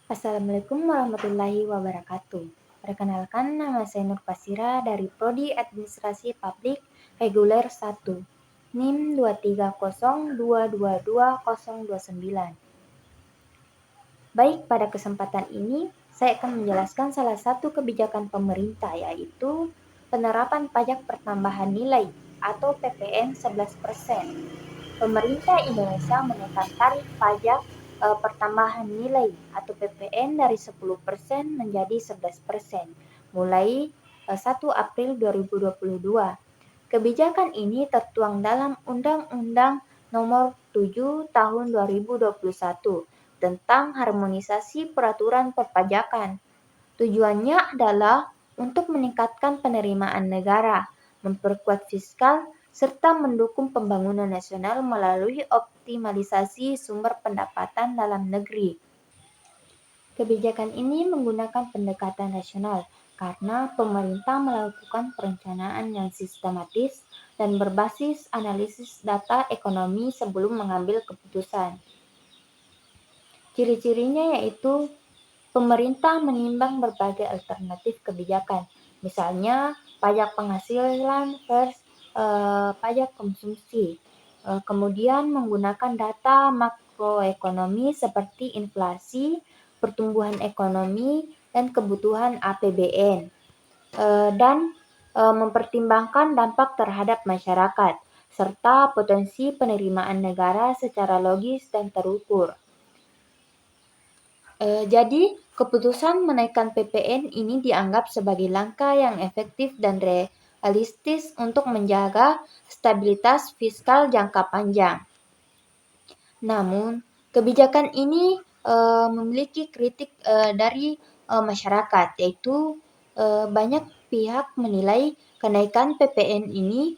Assalamualaikum warahmatullahi wabarakatuh. Perkenalkan, nama saya Nur Pasira dari Prodi Administrasi Publik Reguler 1, NIM 230222029. Baik, pada kesempatan ini saya akan menjelaskan salah satu kebijakan pemerintah, yaitu penerapan pajak pertambahan nilai atau PPN 11%. Pemerintah Indonesia menaikkan tarif pajak pertambahan nilai atau PPN dari 10% menjadi 11% mulai 1 April 2022. Kebijakan ini tertuang dalam Undang-Undang Nomor 7 Tahun 2021 tentang harmonisasi peraturan perpajakan. Tujuannya adalah untuk meningkatkan penerimaan negara, memperkuat fiskal, serta mendukung pembangunan nasional melalui optimalisasi sumber pendapatan dalam negeri. Kebijakan ini menggunakan pendekatan rasional karena pemerintah melakukan perencanaan yang sistematis dan berbasis analisis data ekonomi sebelum mengambil keputusan. Ciri-cirinya yaitu pemerintah menimbang berbagai alternatif kebijakan, misalnya pajak penghasilan versus pajak konsumsi. Kemudian menggunakan data makroekonomi seperti inflasi, pertumbuhan ekonomi, dan kebutuhan APBN. Dan mempertimbangkan dampak terhadap masyarakat, serta potensi penerimaan negara secara logis dan terukur. Jadi, keputusan menaikkan PPN ini dianggap sebagai langkah yang efektif dan realistis untuk menjaga stabilitas fiskal jangka panjang. Namun, kebijakan ini memiliki kritik dari masyarakat, yaitu banyak pihak menilai kenaikan PPN ini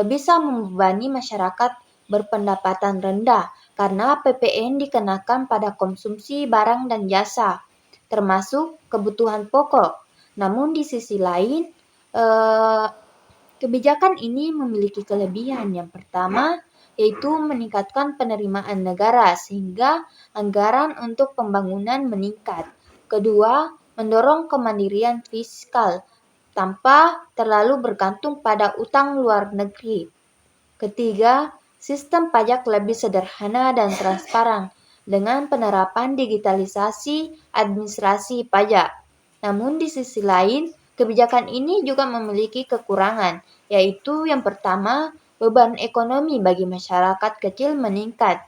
bisa membebani masyarakat berpendapatan rendah karena PPN dikenakan pada konsumsi barang dan jasa, termasuk kebutuhan pokok. Namun di sisi lain, kebijakan ini memiliki kelebihan. Yang pertama, yaitu meningkatkan penerimaan negara sehingga anggaran untuk pembangunan meningkat. Kedua, mendorong kemandirian fiskal tanpa terlalu bergantung pada utang luar negeri. Ketiga, sistem pajak lebih sederhana dan transparan dengan penerapan digitalisasi administrasi pajak. Namun di sisi lain, kebijakan ini juga memiliki kekurangan, yaitu yang pertama, beban ekonomi bagi masyarakat kecil meningkat,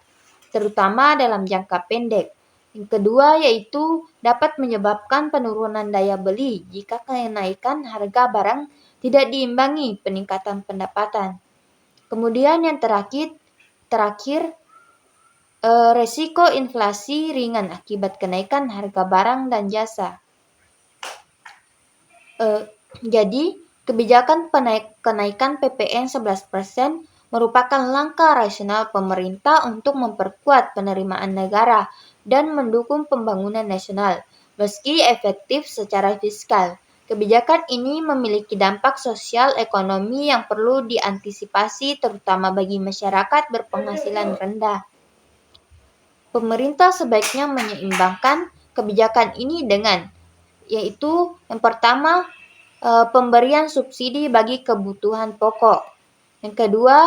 terutama dalam jangka pendek. Yang kedua yaitu dapat menyebabkan penurunan daya beli jika kenaikan harga barang tidak diimbangi peningkatan pendapatan. Kemudian yang terakhir resiko inflasi ringan akibat kenaikan harga barang dan jasa. Jadi, kebijakan kenaikan PPN 11% merupakan langkah rasional pemerintah untuk memperkuat penerimaan negara dan mendukung pembangunan nasional. Meski efektif secara fiskal, kebijakan ini memiliki dampak sosial ekonomi yang perlu diantisipasi terutama bagi masyarakat berpenghasilan rendah. Pemerintah sebaiknya menyeimbangkan kebijakan ini dengan, yaitu yang pertama, pemberian subsidi bagi kebutuhan pokok. Yang kedua,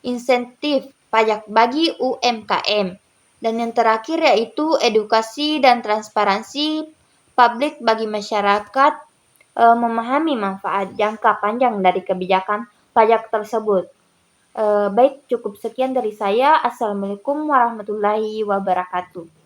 insentif pajak bagi UMKM. Dan yang terakhir yaitu edukasi dan transparansi publik bagi masyarakat memahami manfaat jangka panjang dari kebijakan pajak tersebut. Baik, cukup sekian dari saya. Assalamualaikum warahmatullahi wabarakatuh.